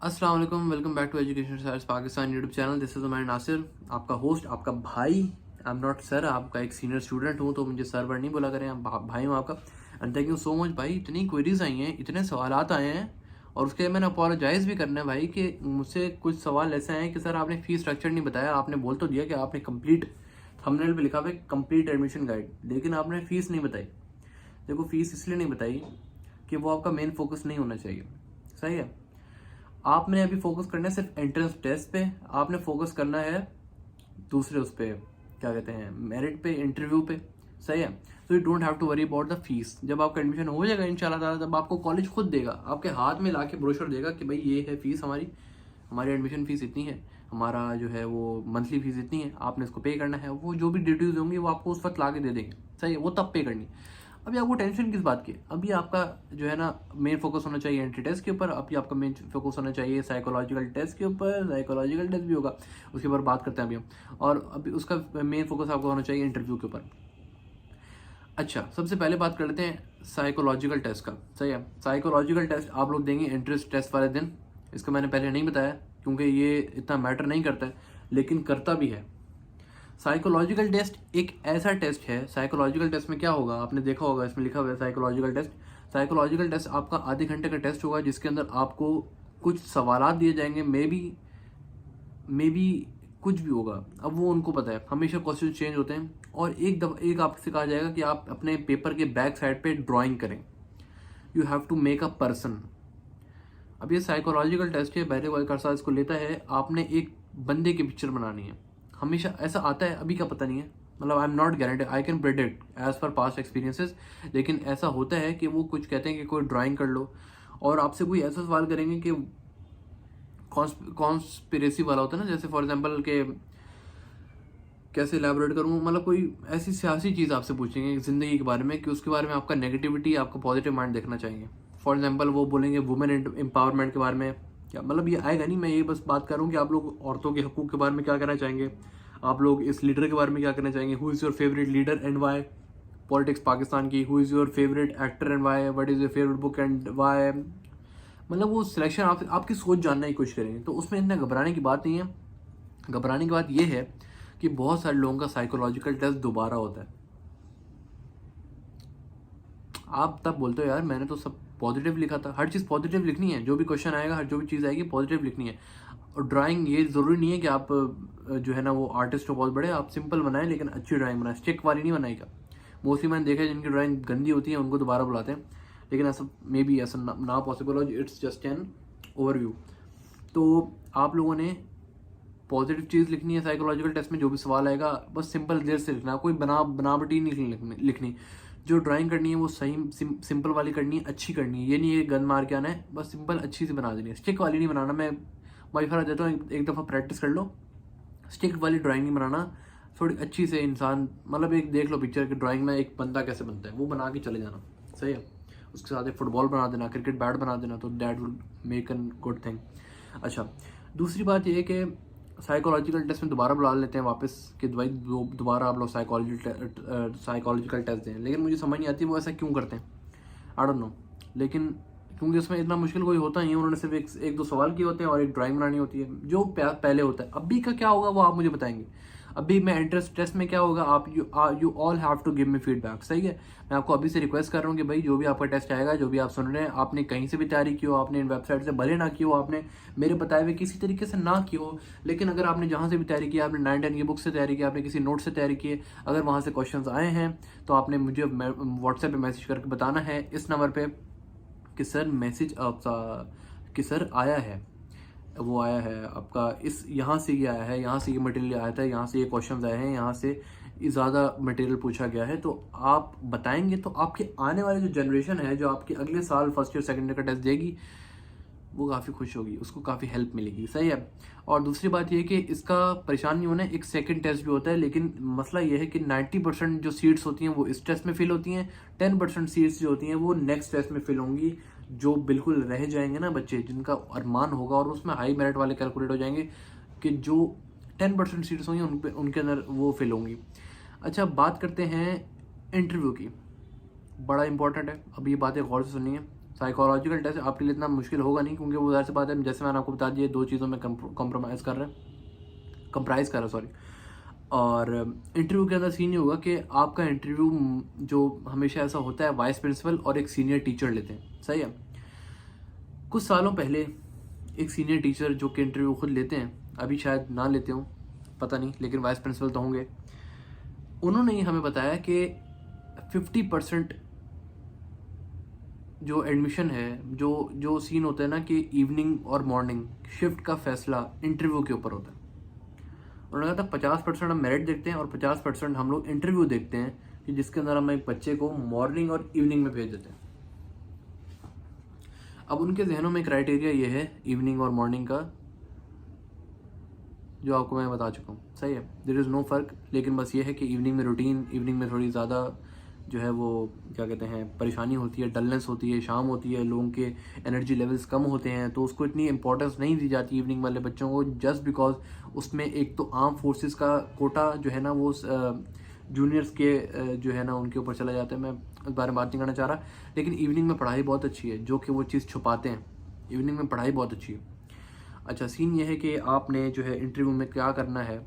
अस्सलाम वालेकुम, welcome back to education search Pakistan YouTube channel. This is Umar Nasir, आपका होस्ट, आपका भाई। आई एम नॉट सर, आपका एक सीनियर स्टूडेंट हूँ तो मुझे सर वर्ड नहीं बोला करें, भाई हूँ आपका। And thank you so much भाई, इतनी क्वेरीज आई हैं, इतने सवालात आए हैं और उसके लिए मैंने अपोलोजाइज़ भी करना है भाई कि मुझसे कुछ सवाल ऐसे आए हैं कि सर आपने फ़ीस स्ट्रक्चर नहीं बताया। आपने बोल तो दिया कि आपने कंप्लीट थंबनेल पे लिखा हुआ है कंप्लीट एडमिशन गाइड, लेकिन आपने फ़ीस नहीं बताई। देखो, फ़ीस इसलिए नहीं बताई कि वो आपका मेन फोकस नहीं होना चाहिए, सही है। आपने अभी फोकस करना है सिर्फ एंट्रेंस टेस्ट पे, आपने फोकस करना है दूसरे उस पे, क्या कहते हैं, मेरिट पे, इंटरव्यू पे, सही है। तो you don't have to worry about the fees. जब आपका एडमिशन हो जाएगा इंशाल्लाह ताला, तब आपको कॉलेज खुद देगा, आपके हाथ में लाके ब्रोशर देगा कि भाई ये है फीस हमारी, हमारी एडमिशन फीस इतनी है, हमारा जो है वो मंथली फीस इतनी है, आपने इसको पे करना है। वो जो भी डिटेल्स होंगी वो आपको उस वक्त ला के दे देंगे, सही है, वो तब पे करनी है। अभी आपको टेंशन किस बात की? अभी आपका जो है ना मेन फोकस होना चाहिए एंट्री टेस्ट के ऊपर। अभी आपका मेन फोकस होना चाहिए साइकोलॉजिकल टेस्ट के ऊपर। साइकोलॉजिकल टेस्ट भी होगा, उसके ऊपर बात करते हैं अभी हम। और अभी उसका मेन फोकस आपका होना चाहिए इंटरव्यू के ऊपर। अच्छा, सबसे पहले बात कर लेते हैं साइकोलॉजिकल टेस्ट का, सही है। साइकोलॉजिकल टेस्ट आप लोग देंगे एंट्रेंस टेस्ट वाले दिन। इसका मैंने पहले नहीं बताया क्योंकि ये इतना मैटर नहीं करता है, लेकिन करता भी है। साइकोलॉजिकल टेस्ट एक ऐसा टेस्ट है, साइकोलॉजिकल टेस्ट में क्या होगा, आपने देखा होगा इसमें लिखा हुआ है साइकोलॉजिकल टेस्ट। साइकोलॉजिकल टेस्ट आपका आधे घंटे का टेस्ट होगा, जिसके अंदर आपको कुछ सवालात दिए जाएंगे, मे बी कुछ भी होगा, अब वो उनको पता है, हमेशा क्वेश्चन चेंज होते हैं। और एक आपसे कहा जाएगा कि आप अपने पेपर के बैक साइड पे ड्राइंग करें। You have to make a person. अब ये साइकोलॉजिकल टेस्ट है, पहले वाले का इसको लेता है, आपने एक बंदे की पिक्चर बनानी है। हमेशा ऐसा आता है, अभी का पता नहीं है, मतलब I am not guarantee, I can predict as per past experiences. लेकिन ऐसा होता है कि वो कुछ कहते हैं कि कोई ड्राइंग कर लो, और आपसे कोई ऐसा सवाल करेंगे कि कॉन्स्पिरेसी वाला होता है ना, जैसे फॉर एग्जाम्पल के कैसे इलेबोरेट करूँ, मतलब कोई ऐसी सियासी चीज़ आपसे पूछेंगे जिंदगी के बारे में कि उसके बारे में आपका नेगेटिविटी, आपका पॉजिटिव माइंड देखना चाहिए। फॉर एग्जाम्पल वो बोलेंगे वुमेन एम्पावरमेंट के बारे में, क्या मतलब ये आएगा नहीं, मैं ये बस बात कर रहा हूँ कि आप लोग औरतों के हकूक़ के बारे में क्या कहना चाहेंगे, आप लोग इस लीडर के बारे में क्या कहना चाहेंगे, who is your favourite leader and why, politics Pakistan की, who is your favourite actor and why, what is your favourite book and why. मतलब वो सिलेक्शन आपकी सोच जानने की कोशिश करेंगे, तो उसमें इतना घबराने की बात नहीं है। घबराने की बात यह है कि बहुत सारे लोगों का साइकोलॉजिकल टेस्ट दोबारा होता है। आप तब बोलते हो यार मैंने तो सब पॉजिटिव लिखा था। हर चीज़ पॉजिटिव लिखनी है, जो भी क्वेश्चन आएगा, हर जो भी चीज़ आएगी पॉजिटिव लिखनी है। और ड्राइंग ये ज़रूरी नहीं है कि आप जो है ना वो आर्टिस्ट हो बहुत बड़े, आप सिंपल बनाएं लेकिन अच्छी ड्राइंग बनाएं, स्टिक वाली नहीं बनाएगा। मोस्टली मैंने देखा है जिनकी ड्राइंग गंदी होती है उनको दोबारा बुलाते हैं, लेकिन ऐसा मे बी ऐसा ना पॉसिबल हो, इट्स जस्ट एन ओवरव्यू। तो आप लोगों ने पॉजिटिव चीज़ लिखनी है साइकोलॉजिकल टेस्ट में, जो भी सवाल आएगा बस सिंपल देर से लिखना, कोई बनावटी नहीं लिखनी। जो ड्राइंग करनी है वो सही सिंपल वाली करनी है, अच्छी करनी है। ये नहीं है गन मार के आना है, बस सिंपल अच्छी सी बना देनी है, स्टिक वाली नहीं बनाना। मैं मशवरा देता हूँ एक दफ़ा प्रैक्टिस कर लो, स्टिक वाली ड्राइंग नहीं बनाना। थोड़ी अच्छी से इंसान, मतलब एक देख लो पिक्चर की ड्राइंग में एक बंदा कैसे बनता है, वो बना के चले जाना, सही है। उसके साथ एक फुटबॉल बना देना, क्रिकेट बैट बना देना, तो that will make an good thing. अच्छा, दूसरी बात ये है कि साइकोलॉजिकल टेस्ट में दोबारा बुला लेते हैं वापस कि भाई दोबारा आप लोग साइकोलॉजिकल टेस्ट दें, लेकिन मुझे समझ नहीं आती वो ऐसा क्यों करते हैं, आई डोंट नो। लेकिन क्योंकि उसमें इतना मुश्किल कोई होता नहीं है, उन्होंने सिर्फ एक दो सवाल किए होते हैं और एक ड्राइंग बनानी होती है जो पहले होता है। अभी का क्या होगा वो आप मुझे बताएंगे। अभी मैं एंट्रेंस टेस्ट में क्या होगा, आप you all have to give me feedback, सही है। मैं आपको अभी से रिक्वेस्ट कर रहा हूँ कि भाई जो भी आपका टेस्ट आएगा, जो भी आप सुन रहे हैं, आपने कहीं से भी तैयारी की हो, आपने इन वेबसाइट से भले ना की हो, आपने मेरे बताए हुए किसी तरीके से ना की हो, लेकिन अगर आपने जहाँ से भी तैयारी की, आपने 9-10 की बुक से तैयारी की, आपने किसी नोट से तैयारी की है, अगर वहाँ से क्वेश्चन आए हैं तो आपने मुझे व्हाट्सएप पर मैसेज करके बताना है इस नंबर पर कि सर मैसेज आपका, कि सर आया है, वो आया है आपका, इस यहाँ से ये आया है, यहाँ से ये मटेरियल आया था, यहाँ से ये क्वेश्चंस आए हैं, यहाँ से ज़्यादा मटेरियल पूछा गया है। तो आप बताएंगे तो आपके आने वाली जो जनरेशन है, जो आपके अगले साल फर्स्ट ईयर सेकेंड ईयर का टेस्ट देगी, वो काफ़ी खुश होगी, उसको काफ़ी हेल्प मिलेगी, सही है। और दूसरी बात ये है कि इसका परेशान नहीं होना है, एक सेकंड टेस्ट भी होता है, लेकिन मसला ये है कि 90% जो सीट्स होती हैं वो इस टेस्ट में फिल होती हैं, 10% सीट्स जो होती हैं वो नेक्स्ट टेस्ट में फिल होंगी। जो बिल्कुल रह जाएंगे ना बच्चे, जिनका अरमान होगा और उसमें हाई मेरिट वाले कैलकुलेट हो जाएंगे, कि जो 10% सीट्स होंगी उनके अंदर वो फिल होंगी। अच्छा, बात करते हैं इंटरव्यू की, बड़ा इंपॉर्टेंट है, अब ये बातें गौर से सुनिए। साइकोलॉजिकल टेस्ट आपके लिए इतना मुश्किल होगा नहीं, क्योंकि वो ज़ाहिर सी बात है, जैसे मैंने आपको बता दिया, 2 चीज़ों में कंप्राइज़ कर रहा है, सॉरी। और इंटरव्यू के अंदर सीन ये होगा कि आपका इंटरव्यू जो हमेशा ऐसा होता है, वाइस प्रिंसिपल और एक सीनियर टीचर लेते हैं, सही है। कुछ सालों पहले एक सीनियर टीचर जो कि इंटरव्यू खुद लेते हैं, अभी शायद ना लेते हों, पता नहीं, लेकिन वाइस प्रिंसिपल तो होंगे, उन्होंने हमें बताया कि 50% जो एडमिशन है, जो सीन होता है ना कि इवनिंग और मॉर्निंग शिफ्ट का फैसला इंटरव्यू के ऊपर होता है। उन्होंने कहा था 50% हम मेरिट देखते हैं और 50% हम लोग इंटरव्यू देखते हैं, कि जिसके अंदर हम एक बच्चे को मॉर्निंग और इवनिंग में भेज देते हैं। अब उनके जहनों में क्राइटेरिया ये है इवनिंग और मॉर्निंग का, जो आपको मैं बता चुका हूँ, सही है। देयर इज़ नो फ़र्क, लेकिन बस ये है कि इवनिंग में रूटीन, इवनिंग में थोड़ी ज़्यादा जो है वो क्या कहते हैं परेशानी होती है, डलनेस होती है, शाम होती है, लोगों के एनर्जी लेवल्स कम होते हैं, तो उसको इतनी इंपॉर्टेंस नहीं दी जाती इवनिंग वाले बच्चों को, जस्ट बिकॉज उसमें एक तो आर्म फोर्सेस का कोटा जो है ना वो जूनियर्स के जो है ना उनके ऊपर चला जाता है। मैं इस बारे में बात नहीं करना चाह रहा, लेकिन इवनिंग में पढ़ाई बहुत अच्छी है, जो कि वो चीज़ छुपाते हैं। इवनिंग में पढ़ाई बहुत अच्छी है। अच्छा, सीन ये है कि आपने जो है इंटरव्यू में क्या करना है।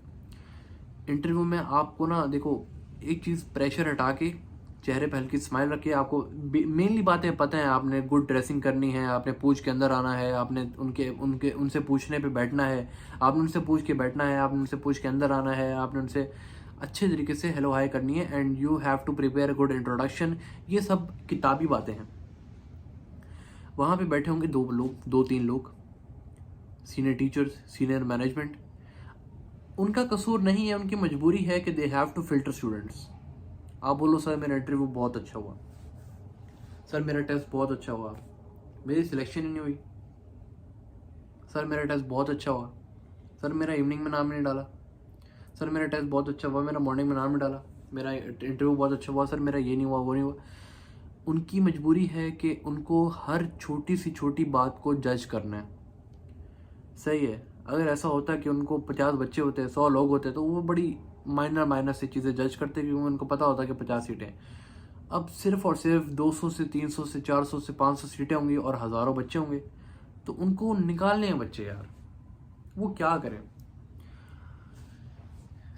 इंटरव्यू में आपको ना देखो, एक चीज़ प्रेशर हटा के चेहरे पे हल्की स्माइल रखिए। आपको मेनली बातें पता है, आपने गुड ड्रेसिंग करनी है, आपने पूछ के अंदर आना है, आपने उनसे पूछने पे बैठना है, आपने उनसे पूछ के बैठना है, आपने उनसे पूछ के अंदर आना है, आपने उनसे अच्छे तरीके से हेलो हाय करनी है, and you have to prepare a good introduction. ये सब किताबी बातें हैं। वहाँ पे बैठे होंगे 2-3 लोग, सीनियर टीचर्स, सीनियर मैनेजमेंट। उनका कसूर नहीं है, उनकी मजबूरी है कि they have to filter students. आप बोलो सर मेरा इंटरव्यू बहुत अच्छा हुआ, सर मेरा टेस्ट बहुत अच्छा हुआ, मेरी सिलेक्शन ही नहीं हुई, सर मेरा टेस्ट बहुत अच्छा हुआ, सर मेरा इवनिंग में नाम नहीं डाला, सर मेरा टेस्ट बहुत अच्छा हुआ, मेरा मॉर्निंग में नाम नहीं डाला, मेरा इंटरव्यू बहुत अच्छा हुआ, सर मेरा ये नहीं हुआ, वो नहीं हुआ। उनकी मजबूरी है कि उनको हर छोटी सी छोटी बात को जज करना है, सही है। अगर ऐसा होता कि उनको 50 बच्चे होते, 100 लोग होते, तो वो बड़ी माइनर से चीज़ें जज करते, क्योंकि उनको पता होता कि 50 सीटें। अब सिर्फ और सिर्फ 200 से 300 से 400 से 500 सीटें होंगी और हज़ारों बच्चे होंगे, तो उनको निकालने हैं बच्चे यार, वो क्या करें।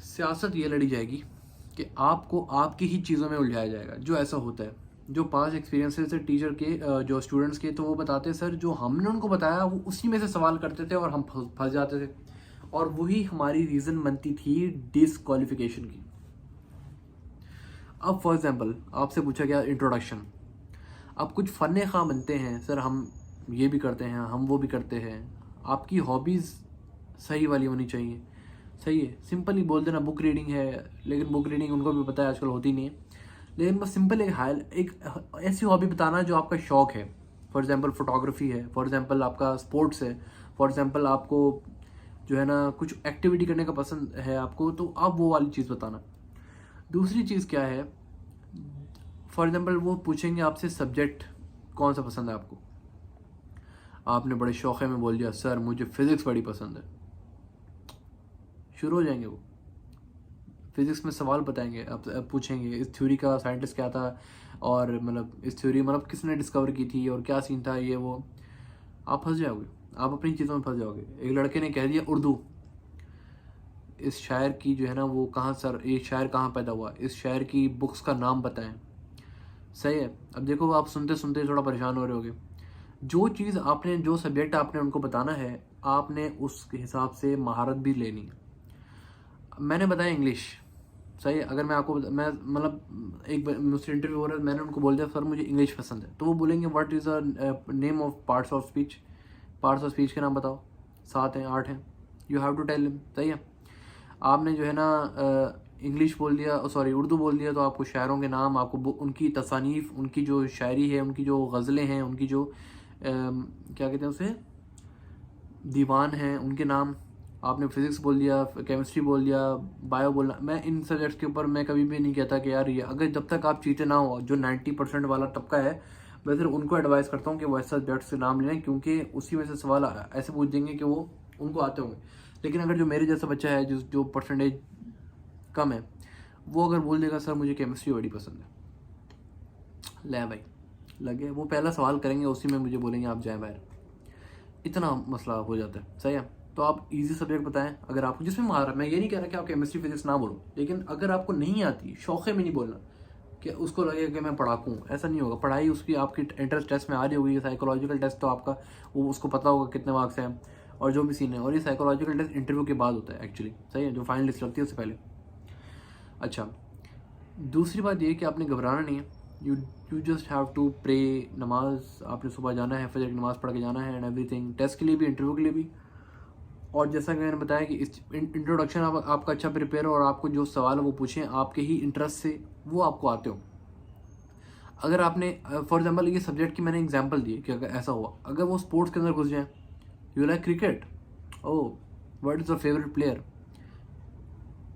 सियासत ये लड़ी जाएगी कि आपको आपकी ही चीज़ों में उलझाया जाएगा, जो ऐसा होता है। जो 5 एक्सपीरियंसेस है टीचर के, जो स्टूडेंट्स के, तो वो बताते हैं सर जो हमने उनको बताया वो उसी में से सवाल करते थे और हम फंस जाते थे, और वही हमारी रीज़न बनती थी डिसक्वालिफिकेशन की। अब फॉर एग्जांपल आपसे पूछा गया इंट्रोडक्शन, अब कुछ फ़न ख़ा बनते हैं, सर हम ये भी करते हैं, हम वो भी करते हैं। आपकी हॉबीज़ सही वाली होनी चाहिए, सही है। सिंपल ही बोल देना बुक रीडिंग है, लेकिन बुक रीडिंग उनको भी पता है आजकल होती नहीं है, लेकिन बस सिंपल एक ऐसी हॉबी बताना जो आपका शौक है। फॉर एग्जांपल फोटोग्राफी है, फॉर एग्जांपल आपका स्पोर्ट्स है, फॉर एग्जांपल आपको जो है ना कुछ एक्टिविटी करने का पसंद है आपको, तो आप वो वाली चीज़ बताना। दूसरी चीज़ क्या है, फॉर एग्जांपल वो पूछेंगे आपसे सब्जेक्ट कौन सा पसंद है आपको, आपने बड़े शौक़े में बोल दिया सर मुझे फ़िज़िक्स बड़ी पसंद है, शुरू हो जाएंगे वो फिज़िक्स में सवाल बताएंगे, अब पूछेंगे इस थ्योरी का साइंटिस्ट क्या था, और मतलब इस थ्योरी मतलब किसने डिस्कवर की थी और क्या सीन था, ये वो। आप फंस जाओगे, आप अपनी चीज़ों में फंस जाओगे। एक लड़के ने कह दिया उर्दू, इस शायर की जो है ना वो कहाँ, सर ये शायर कहाँ पैदा हुआ, इस शायर की बुक्स का नाम बताएं, सही है। अब देखो आप सुनते सुनते थोड़ा परेशान हो रहे होगे। जो चीज़ आपने, जो सब्जेक्ट आपने उनको बताना है, आपने उस हिसाब से महारत भी लेनी है। मैंने बताया इंग्लिश, सही है। अगर मैं आपको मैं मतलब एक मुझसे इंटरव्यू हो रहा है, मैंने उनको बोल दिया सर मुझे इंग्लिश पसंद है, तो वो बोलेंगे what is the name of parts of speech, parts of speech के नाम बताओ, 7 हैं 8 हैं, you have to tell him, सही है। आपने जो है ना इंग्लिश बोल दिया, सॉरी उर्दू बोल दिया, तो आपको शायरों के नाम, आपको उनकी तसानीफ़, उनकी जो शायरी है, उनकी जो गज़लें हैं, उनकी जो क्या कहते हैं उसे, दीवान हैं, उनके नाम। आपने फिज़िक्स बोल दिया, केमिस्ट्री बोल दिया, बायो बोलना। मैं इन सब्जेक्ट्स के ऊपर मैं कभी भी नहीं कहता कि यार ये, अगर जब तक आप चीते ना हो, जो 90% वाला तबका है, मैं सिर्फ उनको एडवाइस करता हूँ कि वो ऐसे सब्जेक्ट्स के नाम लें, क्योंकि उसी में से सवाल ऐसे पूछ देंगे कि वो उनको आते होंगे। लेकिन अगर जो मेरे जैसा बच्चा है, जो परसेंटेज कम है, वो अगर बोल देगा सर मुझे केमिस्ट्री बड़ी पसंद है, ले भाई लगे, वो पहला सवाल करेंगे, उसी में मुझे बोलेंगे आप जाएं बाहर। इतना मसला हो जाता है, सही है। तो आप इजी सब्जेक्ट बताएं अगर आपको जिसमें मार है। मैं ये नहीं कह रहा कि आप केमिस्ट्री फिजिक्स ना बोलो, लेकिन अगर आपको नहीं आती, शौक़े में नहीं बोलना कि उसको लगेगा कि मैं पढ़ाकू हूँ, ऐसा नहीं होगा। पढ़ाई उसकी आपकी एंट्रेंस टेस्ट में आ रही होगी, साइकोलॉजिकल टेस्ट तो आपका वो उसको पता होगा कितने मार्क्स हैं और जो भी सीन है। और ये साइकोलॉजिकल टेस्ट इंटरव्यू के बाद होता है एक्चुअली, सही है, जो फाइनल लिस्ट लगती है उससे पहले। अच्छा, दूसरी बात ये कि आपने घबराना नहीं है। You just have to pray, नमाज आपने सुबह जाना है, फजर की नमाज़ पढ़ के जाना है एंड एवरीथिंग, टेस्ट के लिए भी, इंटरव्यू के लिए भी। और जैसा कि मैंने बताया कि इस इंट्रोडक्शन आपका अच्छा प्रिपेयर हो और आपको जो सवाल है वो पूछें आपके ही इंटरेस्ट से, वो आपको आते हो। अगर आपने फॉर एग्जांपल ये सब्जेक्ट की मैंने एग्जांपल दी कि अगर ऐसा हुआ, अगर वो स्पोर्ट्स के अंदर घुस जाए, you like cricket, oh what is your favourite player,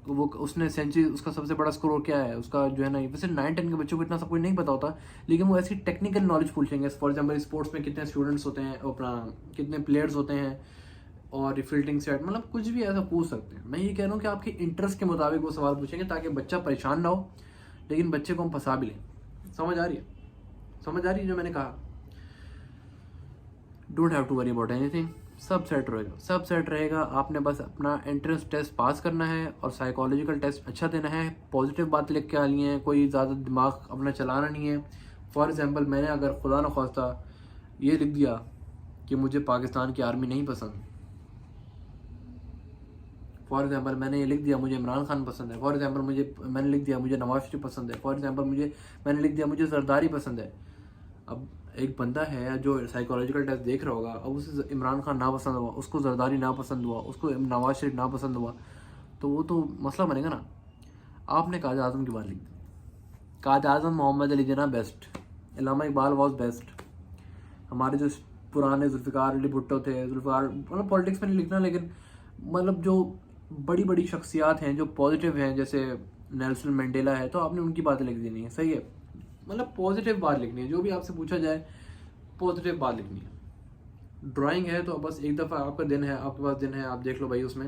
वो उसने सेंचुरी, उसका सबसे बड़ा स्कोर क्या है, उसका जो है ना, वैसे 9-10 के बच्चों को इतना सब कुछ नहीं पता होता, लेकिन वो ऐसी टेक्निकल नॉलेज पूछेंगे। फॉर एग्जांपल स्पोर्ट्स में कितने स्टूडेंट्स होते हैं, अपना कितने प्लेयर्स होते हैं, और फील्डिंग सेट, मतलब कुछ भी ऐसा पूछ सकते हैं। मैं ये कह रहा हूँ कि आपके इंटरेस्ट के मुताबिक वो सवाल पूछेंगे ताकि बच्चा परेशान ना हो, लेकिन बच्चे को हम फंसा भी लें। समझ आ रही है? समझ आ रही है जो मैंने कहा? Don't have to worry about anything, सब सेट रहेगा, सब सेट रहेगा। आपने बस अपना एंट्रेंस टेस्ट पास करना है और साइकोलॉजिकल टेस्ट अच्छा देना है। पॉजिटिव बात लिख के आनी है, कोई ज़्यादा दिमाग अपना चलाना नहीं है। फॉर एग्जांपल मैंने अगर खुदा न खास्ता ये लिख दिया कि मुझे पाकिस्तान की आर्मी नहीं पसंद, फॉर एग्जांपल मैंने ये लिख दिया मुझे इमरान खान पसंद है, फॉर एग्जांपल मैंने लिख दिया मुझे नवाज शरीफ पसंद है, फॉर एग्जांपल मैंने लिख दिया मुझे जरदारी पसंद है। अब एक बंदा है जो साइकोलॉजिकल टेस्ट देख रहा होगा, अब उसे इमरान खान ना पसंद हुआ, उसको जरदारी ना पसंद हुआ, उसको नवाज शरीफ ना पसंद हुआ, तो वो तो मसला बनेगा ना। आपने कायद आज़म की बात लिख दी, कायद आज़म Mohammad Ali Jinnah best, Allama Iqbal was best. हमारे जो पुराने जुल्फ़िकार अली भुट्टो थे, जुल्फ़िकार, मतलब पॉलिटिक्स में नहीं लिखना, लेकिन मतलब जो बड़ी बड़ी शख्सियात हैं जो पॉजिटिव हैं, जैसे नेल्सन मंडेला है, तो आपने उनकी बातें लिख देनी है, सही है। मतलब पॉजिटिव बात लिखनी है, जो भी आपसे पूछा जाए पॉजिटिव बात लिखनी है। ड्राइंग है तो बस एक दफ़ा आपका दिन है, आपके पास दिन है, आप देख लो भाई, उसमें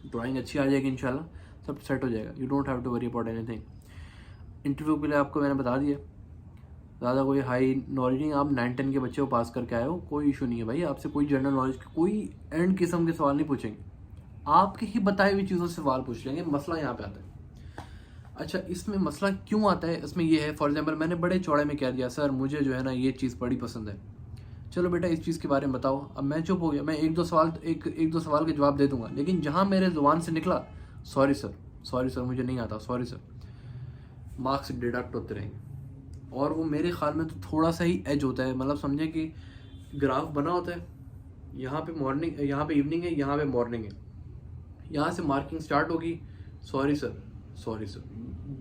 ड्राइंग अच्छी आ जाएगी इंशाल्लाह, सब सेट हो जाएगा। You don't have to worry about anything. Interview के लिए आपको मैंने बता दिया, ज़्यादा कोई हाई नॉलेज नहीं, आप 9-10 के बच्चे को पास करके आए हो, कोई इशू नहीं है भाई। आपसे कोई जनरल नॉलेज कोई एंड किस्म के सवाल नहीं पूछेंगे, आपकी ही बताई हुई चीज़ों से सवाल पूछ लेंगे। मसला यहाँ पे आता है। अच्छा, इसमें मसला क्यों आता है, इसमें ये है, फॉर एग्जांपल मैंने बड़े चौड़े में कह दिया सर मुझे जो है ना ये चीज़ बड़ी पसंद है, चलो बेटा इस चीज़ के बारे में बताओ। अब मैं चुप हो गया, मैं एक दो सवाल के जवाब दे दूंगा, लेकिन जहाँ मेरे जुबान से निकला सॉरी सर मुझे नहीं आता, सॉरी सर, मार्क्स डिडक्ट होते रहेंगे। और वो मेरे ख्याल में तो थोड़ा सा ही एज होता है, मतलब समझे कि ग्राफ बना होता है, यहाँ पे मॉर्निंग, यहाँ पे इवनिंग है, यहाँ पे मॉर्निंग है, यहाँ से मार्किंग स्टार्ट होगी, सॉरी सर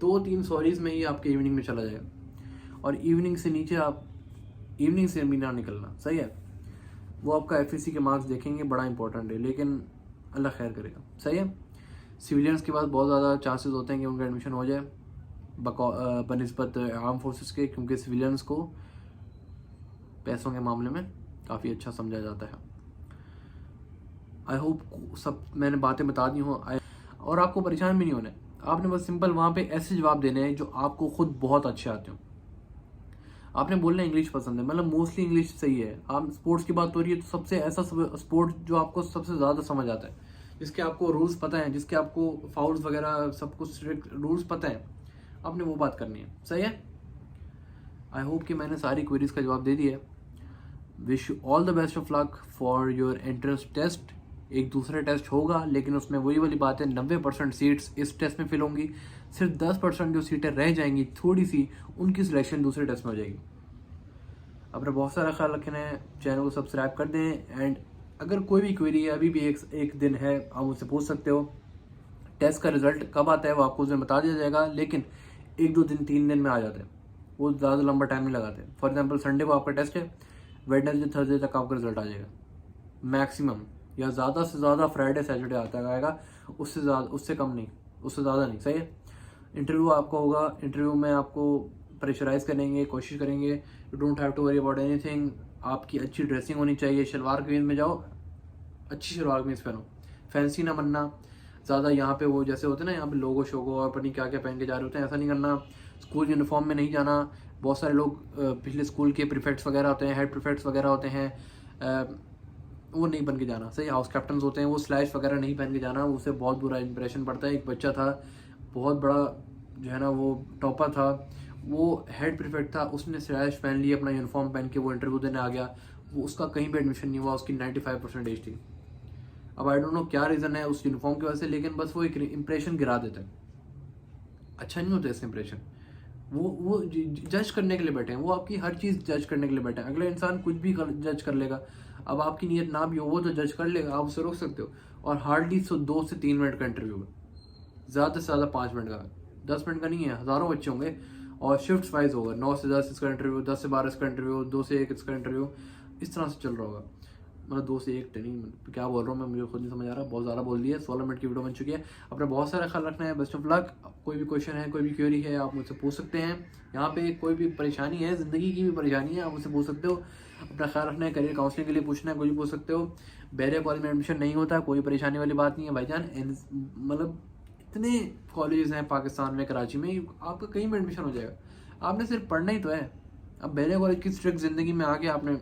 2-3 सॉरीज में ही आपके इवनिंग में चला जाएगा। और इवनिंग से नीचे आप इवनिंग से भी ना निकलना, सही है। वो आपका एफएससी के मार्क्स देखेंगे, बड़ा इंपॉर्टेंट है, लेकिन अल्लाह खैर करेगा, सही है। सिविलियंस के पास बहुत ज़्यादा चांसेस होते हैं कि उनका एडमिशन हो जाए बनिस्बत आर्म फोर्सेस के, क्योंकि सिविलियंस को पैसों के मामले में काफ़ी अच्छा समझा जाता है। आई होप सब मैंने बातें बता दी हों, और आपको परेशान भी नहीं होना है। आपने बस सिंपल वहाँ पे ऐसे जवाब देने हैं जो आपको खुद बहुत अच्छे आते हो। आपने बोलना इंग्लिश पसंद है, मतलब मोस्टली इंग्लिश सही है। आप स्पोर्ट्स की बात हो रही है तो सबसे ऐसा स्पोर्ट जो आपको सबसे ज़्यादा समझ आता है, जिसके आपको रूल्स पता है, जिसके आपको फाउल्स वगैरह सब कुछ स्ट्रिक्ट रूल्स पता है, आपने वो बात करनी है, सही है। आई होप कि मैंने सारी क्वेरीज का जवाब दे दिया है। Wish you all the best of luck for your entrance test. एक दूसरा टेस्ट होगा, लेकिन उसमें वही वाली बात है, 90% सीट्स इस टेस्ट में फिल होंगी, सिर्फ 10% जो सीटें रह जाएंगी थोड़ी सी, उनकी सिलेक्शन दूसरे टेस्ट में हो जाएगी। अपना बहुत सारा ख्याल रखना है, चैनल को सब्सक्राइब कर दें, एंड अगर कोई भी क्वेरी है, अभी भी एक दिन है, आप मुझसे पूछ सकते हो। टेस्ट का रिजल्ट कब आता है वो आपको उसमें बता दिया जाएगा, लेकिन 1-2 दिन 3 दिन में आ जाता है, वो ज़्यादा लंबा टाइम नहीं लगाते। फॉर एग्जाम्पल संडे को आपका टेस्ट है, वेडनेसडे थर्सडे तक आपका रिजल्ट आ जाएगा मैक्सिमम, या ज़्यादा से ज़्यादा फ्राइडे सैटरडे आता आएगा, उससे कम नहीं, उससे ज़्यादा नहीं, सही है। इंटरव्यू आपका होगा, इंटरव्यू में आपको प्रेशराइज करेंगे, कोशिश करेंगे। You don't have to worry about anything. आपकी अच्छी ड्रेसिंग होनी चाहिए, शलवार कमीज में जाओ, अच्छी शलवार कमीज पहनो, फैंसी ना बनना ज़्यादा। यहाँ पे वो जैसे होते हैं ना, यहाँ पे लोगो शोगो और पता नहीं क्या क्या पहन के जा रहे होते हैं, ऐसा नहीं करना। स्कूल यूनिफॉर्म में नहीं जाना, बहुत सारे लोग पिछले स्कूल के प्रीफेक्ट्स वगैरह होते हैं, हेड प्रीफेक्ट्स वगैरह होते हैं, वो नहीं बन के जाना। सही, हाउस कैप्टन होते हैं, वो स्लैश वगैरह नहीं पहन के जाना, उससे बहुत बुरा इंप्रेशन पड़ता है। एक बच्चा था बहुत बड़ा जो है ना वो टॉपर था, वो हेड प्रीफेक्ट था, उसने स्लैश पहन लिया, अपना यूनिफॉर्म पहन के वो इंटरव्यू देने आ गया, वो उसका कहीं भी एडमिशन नहीं हुआ, उसकी 95% थी। अब आई डोंट नो क्या रीज़न है उस यूनिफॉर्म की वजह से, लेकिन बस वो एक इंप्रेशन गिरा देता है। अच्छा नहीं होता इससे इंप्रेशन। वो जज करने के लिए बैठे हैं, वो आपकी हर चीज़ जज करने के लिए बैठे हैं। अगला इंसान कुछ भी जज कर लेगा, अब आपकी नीयत ना भी हो वो तो जज कर लेगा, आप उसे रोक सकते हो। और हार्डली 2 से 3 मिनट का इंटरव्यू है, ज़्यादा से ज़्यादा 5 मिनट का, 10 मिनट का नहीं है। हज़ारों बच्चे होंगे और शिफ्ट वाइज होगा, 9 से 10 इसका इंटरव्यू, 10 से 12 इसका इंटरव्यू, 2 से 1 इसका इंटरव्यू, इस तरह से चल रहा होगा। मतलब 2 से 1 नहीं, क्या बोल रहा हूँ मैं, मुझे खुद नहीं समझ आ रहा, बहुत ज़्यादा बोल दिया। 16 मिनट की वीडियो बन चुकी है। अपना बहुत सारा ख्याल रखना है। Best of luck. कोई भी क्वेश्चन है, कोई भी क्वेरी है, आप मुझसे पूछ सकते हैं। यहाँ पे कोई भी परेशानी है, ज़िंदगी की भी परेशानी है, आप मुझसे पूछ सकते हो। अपना ख्याल रखना है। करियर काउंसलिंग के लिए पूछना है, कोई भी पूछ सकते हो। बैरिया कॉलेज में एडमिशन नहीं होता, कोई परेशानी वाली बात नहीं है भाईजान। मतलब इतने कॉलेजेस हैं पाकिस्तान में, कराची में, आपका कहीं भी एडमिशन हो जाएगा। आपने सिर्फ पढ़ना ही तो है। अब बैरिया कॉलेज की स्ट्रिक्ट ज़िंदगी में आके आपने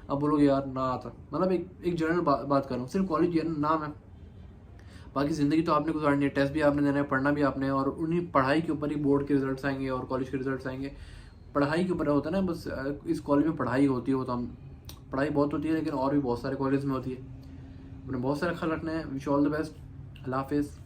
अब बोलोगे यार ना आता, मतलब एक जनरल बात कर रहा हूँ, सिर्फ कॉलेज नाम है, बाकी ज़िंदगी तो आपने गुजारनी है। टेस्ट भी आपने देना है, पढ़ना भी आपने, और उन्हीं पढ़ाई के ऊपर ही बोर्ड के रिजल्ट्स आएंगे और कॉलेज के रिजल्ट्स आएंगे। पढ़ाई के ऊपर होता है ना बस। इस कॉलेज में पढ़ाई होती है, वो तो हम पढ़ाई बहुत होती है, लेकिन और भी बहुत सारे कॉलेज में होती है। अपने बहुत सारा ख्याल रखना है। Wish all the best. अल्लाह हाफिज़।